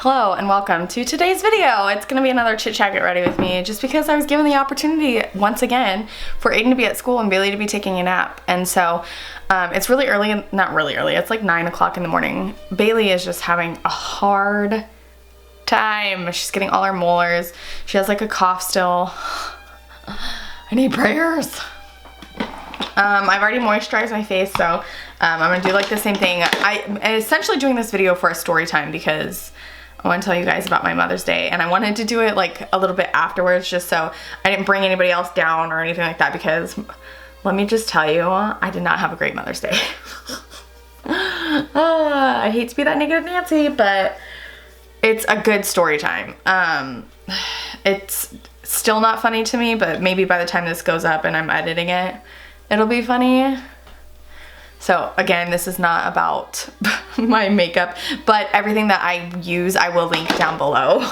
Hello and welcome to today's video. It's gonna be another chit chat get ready with me just because I was given the opportunity once again for Aiden to be at school and Bailey to be taking a nap. And so it's really early, not really early, it's like 9 o'clock in the morning. Bailey is just having a hard time. She's getting all her molars. She has like a cough still. I need prayers. I've already moisturized my face, so I'm gonna do like the same thing. I'm essentially doing this video for a story time because I want to tell you guys about my Mother's Day, and I wanted to do it like a little bit afterwards just so I didn't bring anybody else down or anything like that, because let me just tell you, I did not have a great Mother's Day. I hate to be that negative Nancy, but it's a good story time. It's still not funny to me, but maybe by the time this goes up and I'm editing it, it'll be funny. So again, this is not about my makeup, but everything that I use, I will link down below.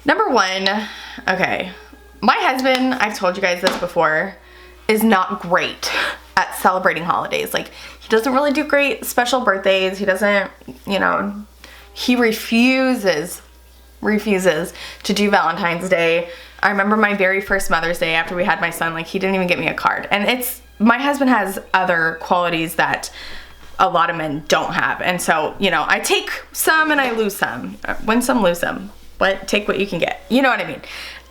Number one, okay, my husband, I've told you guys this before, is not great at celebrating holidays. Like, he doesn't really do great special birthdays. He doesn't, you know, he refuses to do Valentine's Day. I remember my very first Mother's Day after we had my son, like, he didn't even get me a card. And my husband has other qualities that a lot of men don't have. And so, you know, I take some and I lose some. Win some, lose some. But take what you can get. You know what I mean?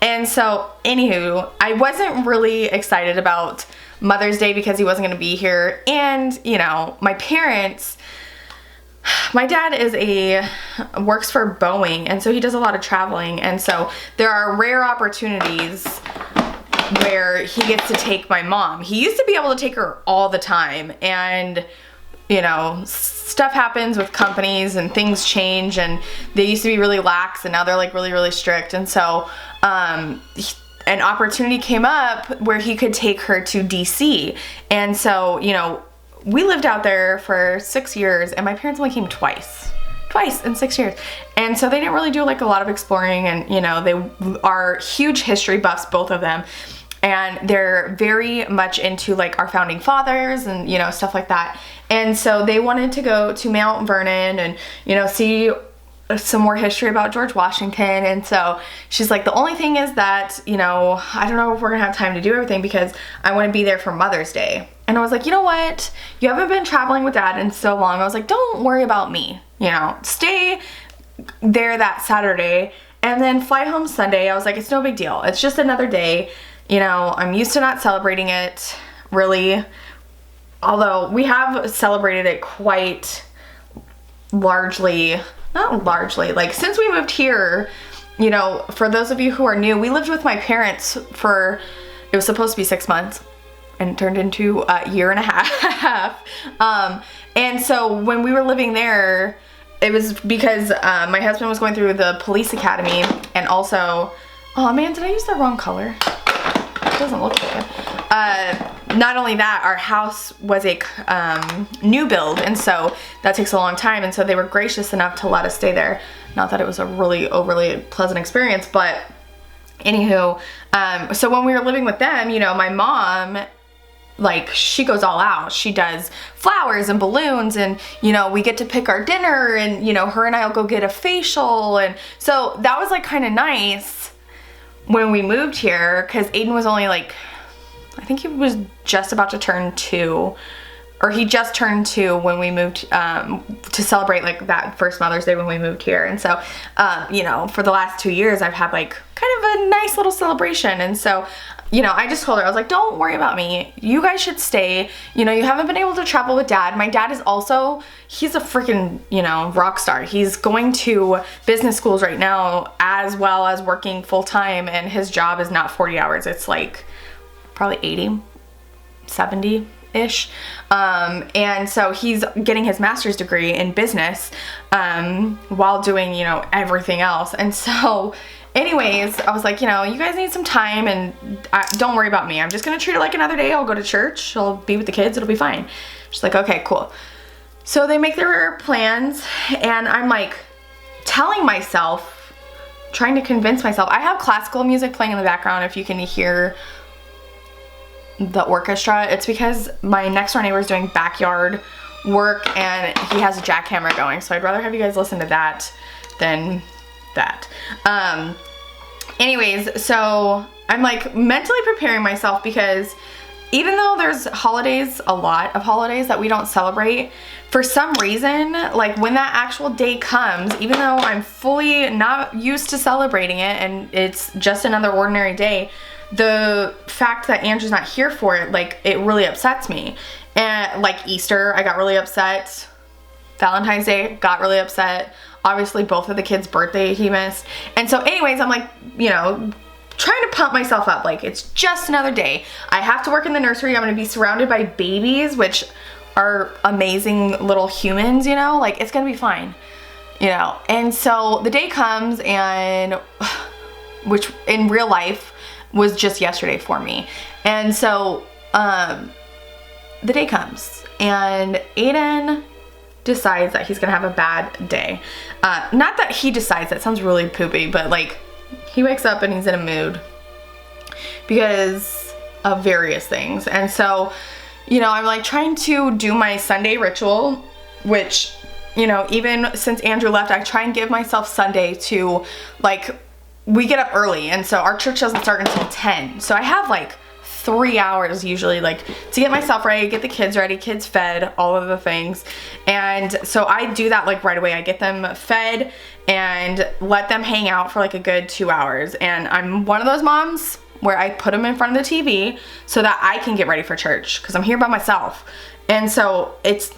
And so, anywho, I wasn't really excited about Mother's Day because he wasn't going to be here. And, you know, my parents, my dad works for Boeing, and so he does a lot of traveling. And so there are rare opportunities where he gets to take my mom. He used to be able to take her all the time, and you know, stuff happens with companies and things change, and they used to be really lax and now they're like really strict. And so an opportunity came up where he could take her to DC. And so, you know, we lived out there for 6 years, and my parents only came twice in 6 years. And so they didn't really do like a lot of exploring, and you know, they are huge history buffs, both of them. And they're very much into like our founding fathers and, you know, stuff like that. And so they wanted to go to Mount Vernon and, you know, see some more history about George Washington. And so she's like, the only thing is that, you know, I don't know if we're gonna have time to do everything because I want to be there for Mother's Day. And I was like, you know what? You haven't been traveling with Dad in so long. I was like, don't worry about me. You know, stay there that Saturday and then fly home Sunday. I was like, it's no big deal. It's just another day. You know, I'm used to not celebrating it, really. Although we have celebrated it quite largely, not largely, like since we moved here, you know, for those of you who are new, we lived with my parents for, it was supposed to be 6 months and it turned into a year and a half. And so when we were living there, it was because my husband was going through the police academy, and also, oh man, did I use the wrong color? It doesn't look good. Not only that, our house was a new build, and so that takes a long time, and so they were gracious enough to let us stay there. Not that it was a really overly pleasant experience, but anywho, so when we were living with them, you know, my mom, like, she goes all out. She does flowers and balloons, and you know, we get to pick our dinner, and you know, her and I'll go get a facial. And so that was like kind of nice when we moved here, because Aiden was only like, I think he was just about to turn 2, or he just turned 2 when we moved to celebrate like that first Mother's Day when we moved here. And so you know, for the last 2 years I've had like kind of a nice little celebration. And so, you know, I just told her, I was like, don't worry about me. You guys should stay. You know, you haven't been able to travel with Dad. My dad is also, he's a freaking, you know, rock star. He's going to business schools right now as well as working full time, and his job is not 40 hours. It's like probably 80, 70-ish. And so he's getting his master's degree in business while doing, you know, everything else. And so anyways, I was like, you know, you guys need some time, and don't worry about me. I'm just gonna treat it like another day. I'll go to church, I'll be with the kids, it'll be fine. She's like, okay, cool. So they make their plans, and I'm like telling myself, trying to convince myself. I have classical music playing in the background if you can hear the orchestra. It's because my next door neighbor is doing backyard work and he has a jackhammer going, so I'd rather have you guys listen to that than that. Anyways, so I'm like mentally preparing myself because even though there's holidays, a lot of holidays that we don't celebrate, for some reason, like when that actual day comes, even though I'm fully not used to celebrating it and it's just another ordinary day, the fact that Andrew's not here for it, like it really upsets me. And like Easter, I got really upset. Valentine's Day, got really upset. Obviously both of the kids' birthday he missed. And so anyways, I'm like, you know, trying to pump myself up, like it's just another day. I have to work in the nursery. I'm gonna be surrounded by babies, which are amazing little humans, you know, like it's gonna be fine, you know. And so the day comes, and which in real life was just yesterday for me. And so the day comes and Aiden decides that he's gonna have a bad day. Not that he decides, that sounds really poopy, but like he wakes up and he's in a mood because of various things. And so, you know, I'm like trying to do my Sunday ritual, which, you know, even since Andrew left, I try and give myself Sunday to, like, we get up early, and so our church doesn't start until 10. So I have like 3 hours usually, like, to get myself ready, get the kids ready, kids fed, all of the things. And so I do that like right away. I get them fed and let them hang out for like a good 2 hours. And I'm one of those moms where I put them in front of the TV so that I can get ready for church because I'm here by myself. And so it's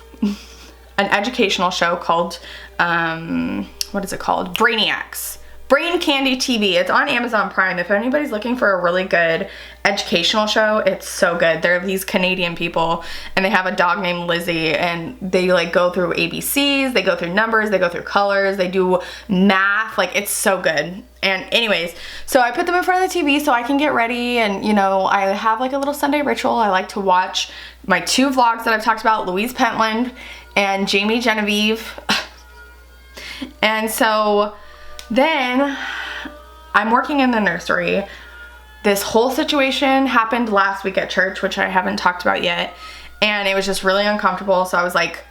an educational show called, what is it called? Brainiacs. Brain Candy TV. It's on Amazon Prime. If anybody's looking for a really good educational show, it's so good. They're these Canadian people and they have a dog named Lizzie, and they like go through ABCs, they go through numbers, they go through colors, they do math. Like, it's so good. And anyways, so I put them in front of the TV so I can get ready, and you know, I have like a little Sunday ritual. I like to watch my 2 vlogs that I've talked about, Louise Pentland and Jamie Genevieve. And so then I'm working in the nursery. This whole situation happened last week at church, which I haven't talked about yet. And it was just really uncomfortable. So I was like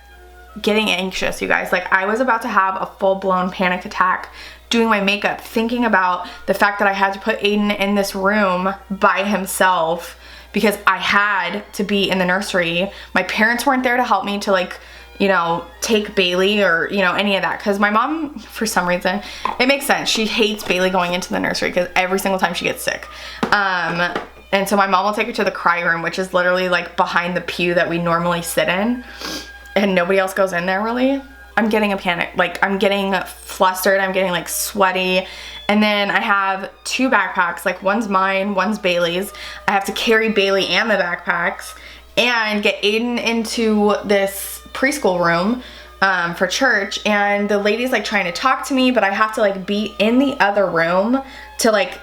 getting anxious, you guys. Like, I was about to have a full-blown panic attack doing my makeup, thinking about the fact that I had to put Aiden in this room by himself because I had to be in the nursery. My parents weren't there to help me to, like, you know, take Bailey or, you know, any of that. Because my mom, for some reason, it makes sense. She hates Bailey going into the nursery because every single time she gets sick. And so my mom will take her to the cry room, which is literally like behind the pew that we normally sit in. And nobody else goes in there really. I'm getting a panic. Like, I'm getting flustered. I'm getting like sweaty. And then I have 2 backpacks. Like, one's mine, one's Bailey's. I have to carry Bailey and the backpacks and get Aiden into this preschool room for church, and the lady's like trying to talk to me, but I have to like be in the other room to like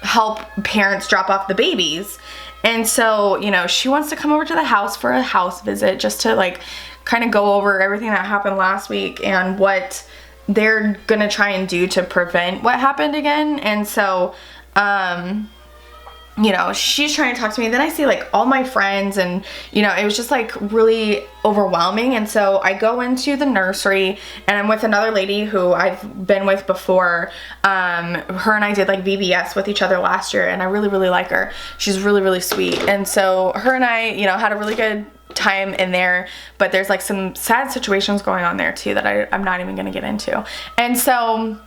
help parents drop off the babies. And so, you know, she wants to come over to the house for a house visit just to like kind of go over everything that happened last week and what they're gonna try and do to prevent what happened again. And so you know, she's trying to talk to me. Then I see like all my friends, and you know, it was just like really overwhelming. And so I go into the nursery and I'm with another lady who I've been with before. Her and I did like VBS with each other last year, and I really, really like her. She's really, really sweet. And so her and I, you know, had a really good time in there, but there's like some sad situations going on there too that I'm not even gonna get into. And so,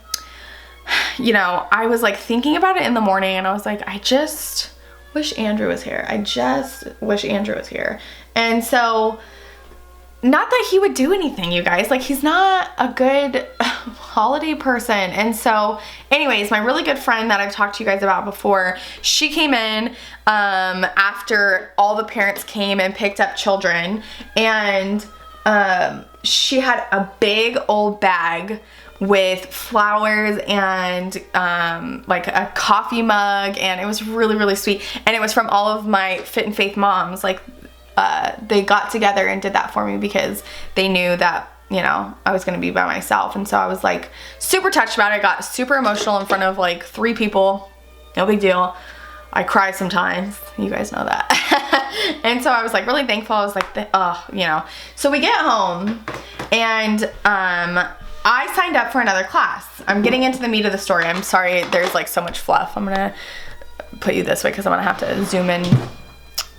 you know, I was like thinking about it in the morning, and I was like, I just wish Andrew was here. I just wish Andrew was here. And so, not that he would do anything, you guys. Like, he's not a good holiday person. And so, anyways, my really good friend that I've talked to you guys about before, she came in after all the parents came and picked up children, and she had a big old bag with flowers and like a coffee mug, and it was really, really sweet. And it was from all of my Fit and Faith moms. Like, they got together and did that for me because they knew that, you know, I was gonna be by myself. And so I was like super touched about it. I got super emotional in front of like 3 people. No big deal. I cry sometimes. You guys know that. And so I was like really thankful. I was like, you know. So we get home and I signed up for another class. I'm getting into the meat of the story. I'm sorry there's like so much fluff. I'm gonna put you this way because I'm gonna have to zoom in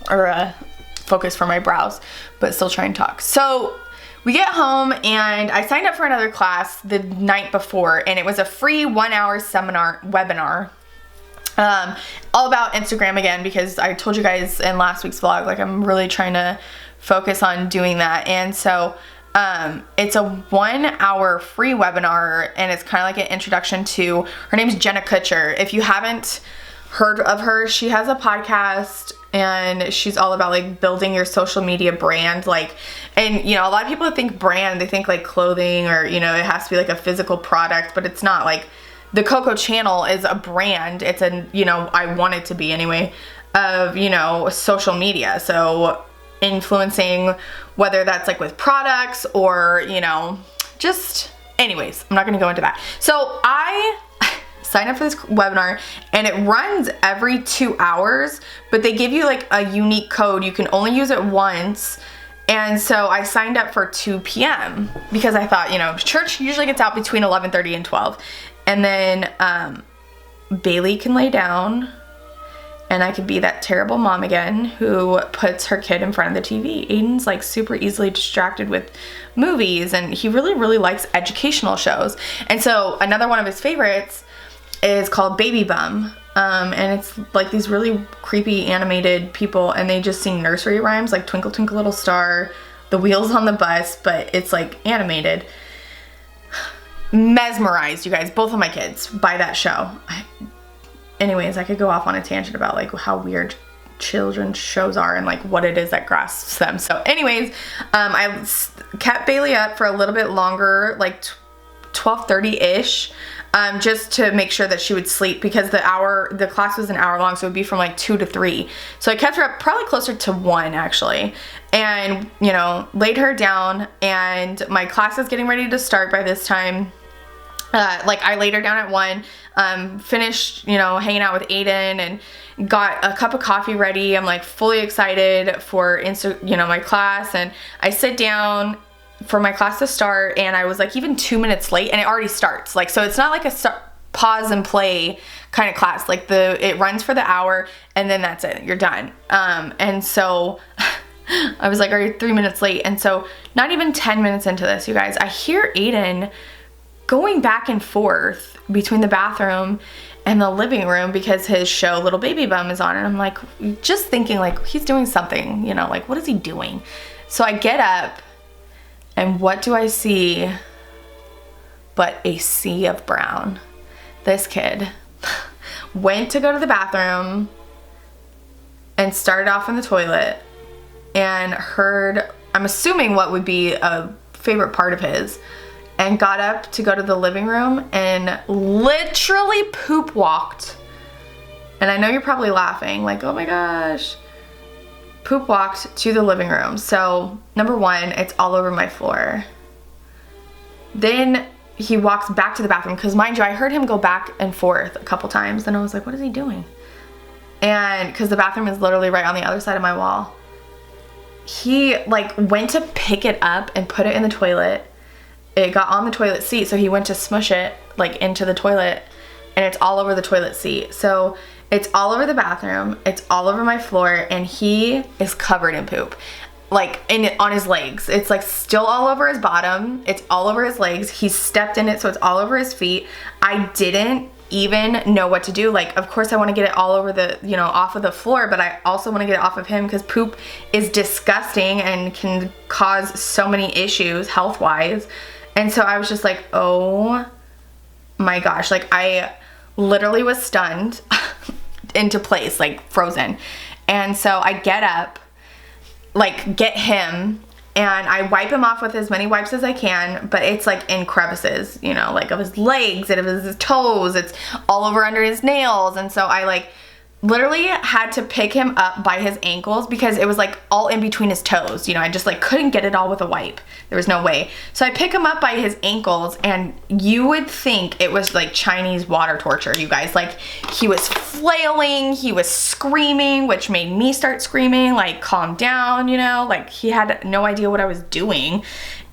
or focus for my brows, but still try and talk. So we get home and I signed up for another class the night before, and it was a free 1-hour webinar. All about Instagram again, because I told you guys in last week's vlog, like I'm really trying to focus on doing that. And so it's a 1-hour free webinar, and it's kind of like an introduction to, her name's Jenna Kutcher. If you haven't heard of her, she has a podcast and she's all about like building your social media brand. Like, and you know, a lot of people think brand, they think like clothing or, you know, it has to be like a physical product, but it's not. Like the Cocco channel is a brand. It's a, you know, I want it to be anyway, of, you know, social media. So influencing, whether that's like with products or, you know, just anyways, I'm not going to go into that. So I sign up for this webinar and it runs every 2 hours, but they give you like a unique code. You can only use it once. And so I signed up for 2 p.m. because I thought, you know, church usually gets out between 11:30 and 12. And then Bailey can lay down and I could be that terrible mom again who puts her kid in front of the TV. Aiden's like super easily distracted with movies, and he really, really likes educational shows. And so another one of his favorites is called Baby Bum. And it's like these really creepy animated people, and they just sing nursery rhymes like Twinkle Twinkle Little Star, The Wheels on the Bus, but it's like animated. Mesmerized, you guys, both of my kids, by that show. Anyways, I could go off on a tangent about like how weird children's shows are and like what it is that grasps them. So anyways, I kept Bailey up for a little bit longer, like 12:30-ish, just to make sure that she would sleep, because the class was an hour long, so it would be from like 2 to 3. So I kept her up probably closer to 1 actually, and you know, laid her down, and my class is getting ready to start by this time. Like I laid her down at 1, finished, you know, hanging out with Aiden and got a cup of coffee ready. I'm like fully excited for my class, and I sit down for my class to start, and I was like even 2 minutes late, and it already starts. Like, so it's not like a pause and play kind of class. Like it runs for the hour and then that's it, you're done. And so I was like, are you 3 minutes late? And so not even 10 minutes into this, you guys, I hear Aiden going back and forth between the bathroom and the living room because his show Little Baby Bum is on, and I'm like just thinking like he's doing something, you know, like what is he doing? So I get up, and what do I see but a sea of brown. This kid went to go to the bathroom and started off in the toilet and heard, I'm assuming what would be a favorite part of his, and got up to go to the living room and literally poop walked. And I know you're probably laughing like, oh my gosh. Poop walked to the living room. So number one, it's all over my floor. Then he walks back to the bathroom, because mind you, I heard him go back and forth a couple times, and I was like, what is he doing? And because the bathroom is literally right on the other side of my wall. He like went to pick it up and put it in the toilet. It got on the toilet seat, so he went to smush it like into the toilet, and it's all over the toilet seat. So it's all over the bathroom, it's all over my floor, and he is covered in poop. Like on his legs. It's like still all over his bottom, it's all over his legs. He stepped in it, so it's all over his feet. I didn't even know what to do. Like, of course I want to get it all over the, you know, off of the floor, but I also want to get it off of him, because poop is disgusting and can cause so many issues health-wise. And so I was just like, oh my gosh, like I literally was stunned into place, like frozen. And so I get up, like get him, and I wipe him off with as many wipes as I can, but it's like in crevices, you know, like of his legs and of his toes. It's all over under his nails. And so I like literally had to pick him up by his ankles because it was like all in between his toes. You know, I just like couldn't get it all with a wipe. There was no way. So I pick him up by his ankles, and you would think it was like Chinese water torture, you guys. Like, he was flailing, he was screaming, which made me start screaming, like, calm down, you know? Like, he had no idea what I was doing.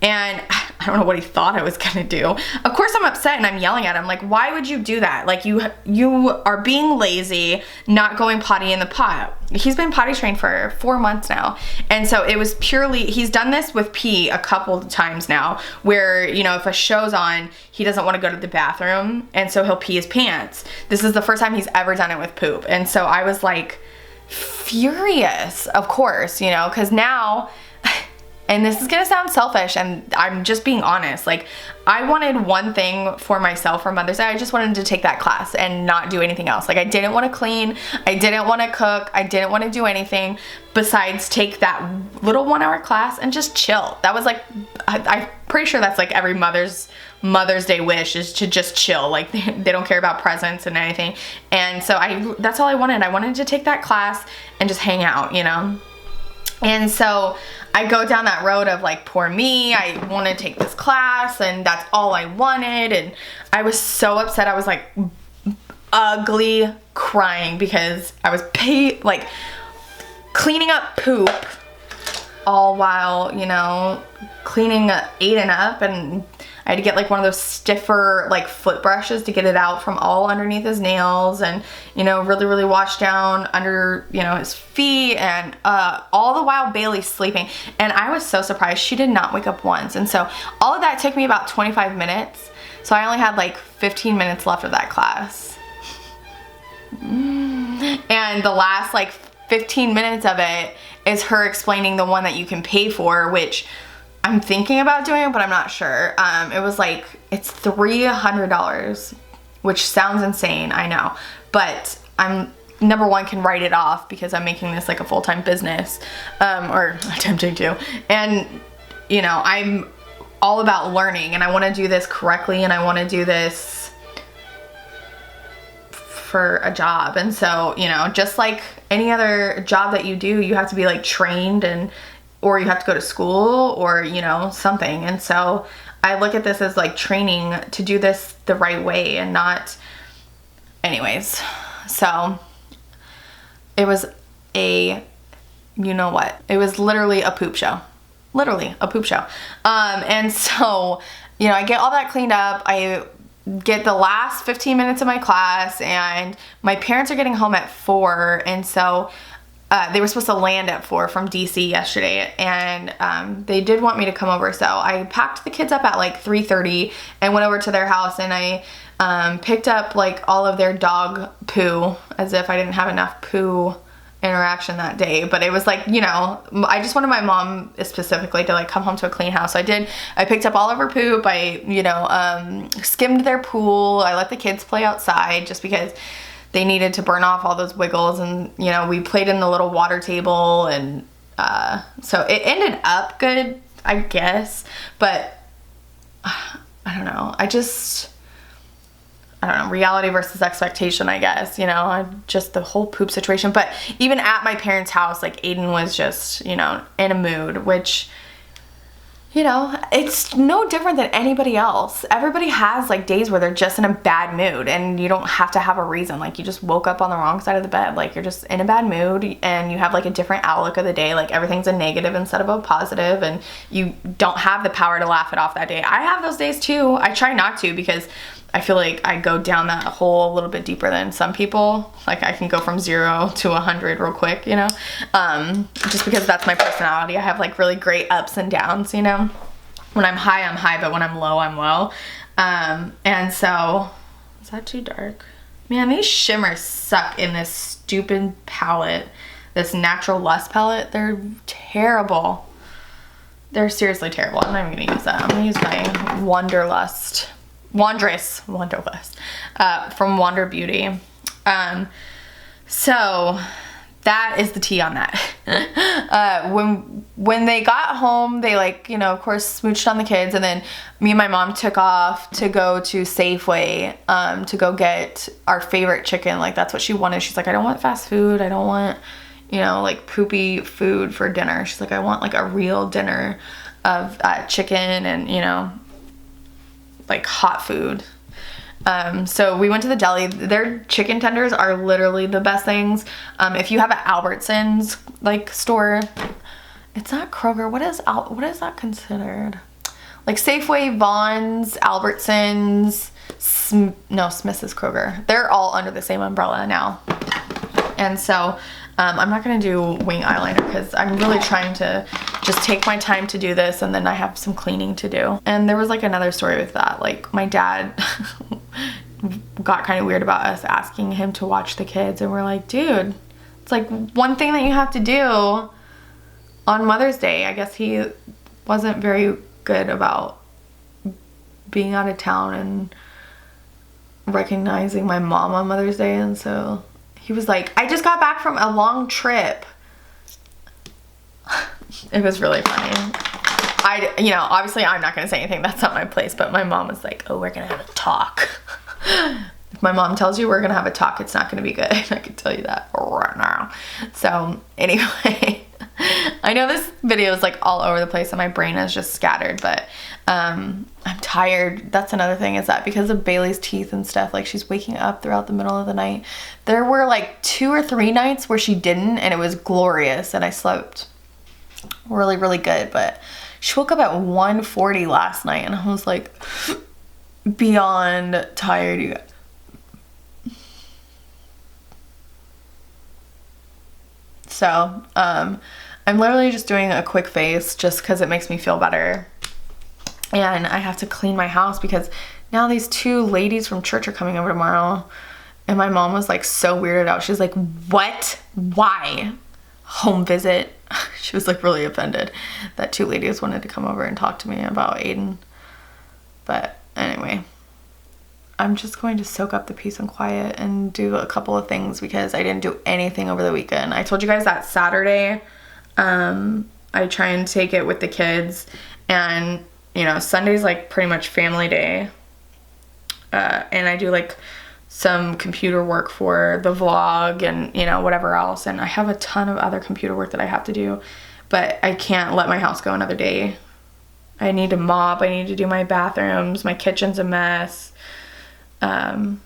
And I don't know what he thought I was gonna do. Of course I'm upset and I'm yelling at him, like, why would you do that? Like, you are being lazy, not going potty in the pot. He's been potty trained for 4 months now. And so it was purely, he's done this with pee a couple of times now, where, you know, if a show's on, he doesn't want to go to the bathroom, and so he'll pee his pants. This is the first time he's ever done it with poop. And so I was like furious, of course, you know, because now, and this is gonna sound selfish, and I'm just being honest, like, I wanted one thing for myself for Mother's Day. I just wanted to take that class and not do anything else. Like, I didn't want to clean, I didn't want to cook, I didn't want to do anything besides take that little 1 hour class and just chill. That was like, I'm pretty sure that's like every Mother's Day wish, is to just chill. Like, they don't care about presents and anything. And so that's all I wanted. I wanted to take that class and just hang out, you know? And so I go down that road of like, poor me, I want to take this class, and that's all I wanted. And I was so upset. I was like ugly crying because I was like cleaning up poop all while, you know, cleaning Aiden up, and I had to get like one of those stiffer like foot brushes to get it out from all underneath his nails, and, you know, really wash down under, you know, his feet, and all the while Bailey's sleeping. And I was so surprised she did not wake up once. And so all of that took me about 25 minutes. So I only had like 15 minutes left of that class. And the last like 15 minutes of it is her explaining the one that you can pay for, which I'm thinking about doing, but I'm not sure. It was like, it's $300, which sounds insane, I know. But I'm, number one, can write it off because I'm making this like a full-time business, or attempting to. And, you know, I'm all about learning, and I want to do this correctly, and I want to do this for a job. And so, you know, just like any other job that you do, you have to be like trained, and or you have to go to school, or, you know, something. And so I look at this as like training to do this the right way, and not, anyways. So it was a, you know what, it was literally a poop show. Literally a poop show. And so, you know, I get all that cleaned up, I get the last 15 minutes of my class, and my parents are getting home at 4, and so they were supposed to land at 4 from DC yesterday, and they did want me to come over, so I packed the kids up at like 3:30 and went over to their house, and I picked up like all of their dog poo, as if I didn't have enough poo interaction that day. But it was like, you know, I just wanted my mom specifically to like come home to a clean house. So I picked up all of her poop. I, you know, skimmed their pool. I let the kids play outside just because they needed to burn off all those wiggles, and, you know, we played in the little water table, and so it ended up good, I guess. But I don't know, I don't know, reality versus expectation, I guess, you know, just the whole poop situation. But even at my parents' house, like, Aiden was just, you know, in a mood, which, you know, it's no different than anybody else. Everybody has like days where they're just in a bad mood, and you don't have to have a reason. Like, you just woke up on the wrong side of the bed, like, you're just in a bad mood, and you have like a different outlook of the day, like everything's a negative instead of a positive, and you don't have the power to laugh it off that day. I have those days too. I try not to, because I feel like I go down that hole a little bit deeper than some people. Like, I can go from 0 to 100 real quick, you know, just because that's my personality. I have like really great ups and downs, you know. When I'm high, but when I'm low, I'm low. And so, is that too dark? Man, these shimmers suck in this stupid palette, this Natural Lust palette. They're terrible. They're seriously terrible. I'm not even gonna use that. I'm gonna use my Wanderlust from Wander Beauty. So that is the tea on that. When they got home, they like, you know, of course smooched on the kids, and then me and my mom took off to go to Safeway to go get our favorite chicken. Like that's what she wanted. She's like, I don't want fast food. I don't want, you know, like poopy food for dinner. She's like, I want like a real dinner of chicken and, you know, like hot food. So we went to the deli. Their chicken tenders are literally the best things. If you have an Albertsons like store, it's not Kroger. What is that considered? Like Safeway, Vons, Albertsons, Smith's is Kroger. They're all under the same umbrella now. And so I'm not gonna do wing eyeliner because I'm really trying to just take my time to do this, and then I have some cleaning to do. And there was like another story with that. Like my dad got kind of weird about us asking him to watch the kids, and we're like, dude, it's like one thing that you have to do on Mother's Day. I guess he wasn't very good about being out of town and recognizing my mom on Mother's Day, and so he was like, I just got back from a long trip. It was really funny. You know, obviously I'm not gonna say anything, that's not my place, but my mom was like, oh, we're gonna have a talk. If my mom tells you we're gonna have a talk, it's not gonna be good. I can tell you that right now. So anyway, I know this video is like all over the place and my brain is just scattered, but I'm tired. That's another thing, is that because of Bailey's teeth and stuff, like she's waking up throughout the middle of the night. There were like 2 or 3 nights where she didn't, and it was glorious, and I slept really, really good. But she woke up at 1:40 last night, and I was like beyond tired, you guys. So I'm literally just doing a quick face just because it makes me feel better. And I have to clean my house because now these 2 ladies from church are coming over tomorrow. And my mom was like so weirded out. She's like, what? Why? Home visit? She was like really offended that 2 ladies wanted to come over and talk to me about Aiden. But anyway, I'm just going to soak up the peace and quiet and do a couple of things because I didn't do anything over the weekend. I told you guys that Saturday, I try and take it with the kids, and you know, Sunday's like pretty much family day, and I do like some computer work for the vlog and, you know, whatever else, and I have a ton of other computer work that I have to do, but I can't let my house go another day. I need to mop, I need to do my bathrooms, my kitchen's a mess. I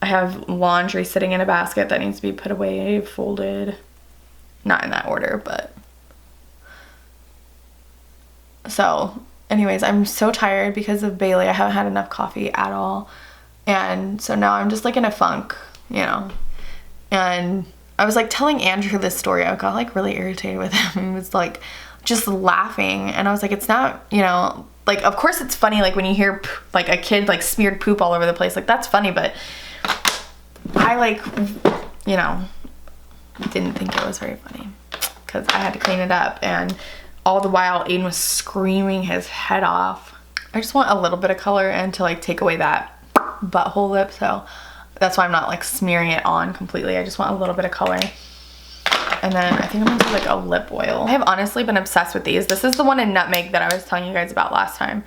have laundry sitting in a basket that needs to be put away, folded, not in that order, but so anyways, I'm so tired because of Bailey. I haven't had enough coffee at all. And so now I'm just like in a funk, you know. And I was like telling Andrew this story. I got like really irritated with him. He was like just laughing. And I was like, it's not, you know, like of course it's funny like when you hear like a kid like smeared poop all over the place. Like that's funny, but I like, you know, didn't think it was very funny because I had to clean it up. And all the while Aiden was screaming his head off. I just want a little bit of color and to like take away that butthole lip, so that's why I'm not like smearing it on completely. I just want a little bit of color. And then I think I'm gonna do like a lip oil. I have honestly been obsessed with these. This is the one in Nutmeg that I was telling you guys about last time.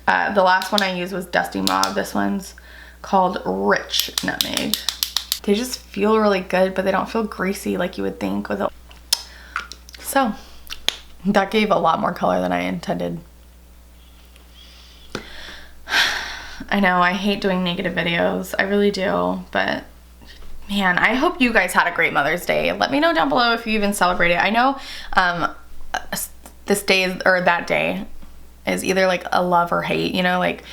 The last one I used was Dusty Mauve. This one's called Rich Nutmeg. They just feel really good, but they don't feel greasy like you would think with it. So that gave a lot more color than I intended. I know, I hate doing negative videos. I really do, but man, I hope you guys had a great Mother's Day. Let me know down below if you even celebrated. I know this day or that day is either like a love or hate, you know, like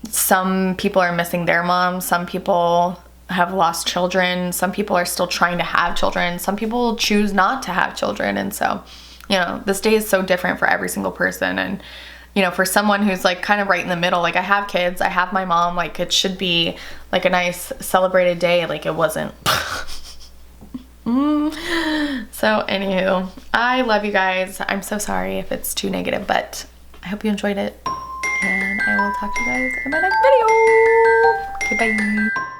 some people are missing their moms, some people have lost children, some people are still trying to have children, some people choose not to have children. And so, you know, this day is so different for every single person. And you know, for someone who's like kind of right in the middle, like I have kids, I have my mom, like it should be like a nice celebrated day, like it wasn't. So anywho, I love you guys. I'm so sorry if it's too negative, but I hope you enjoyed it, and I will talk to you guys in my next video. Okay, bye.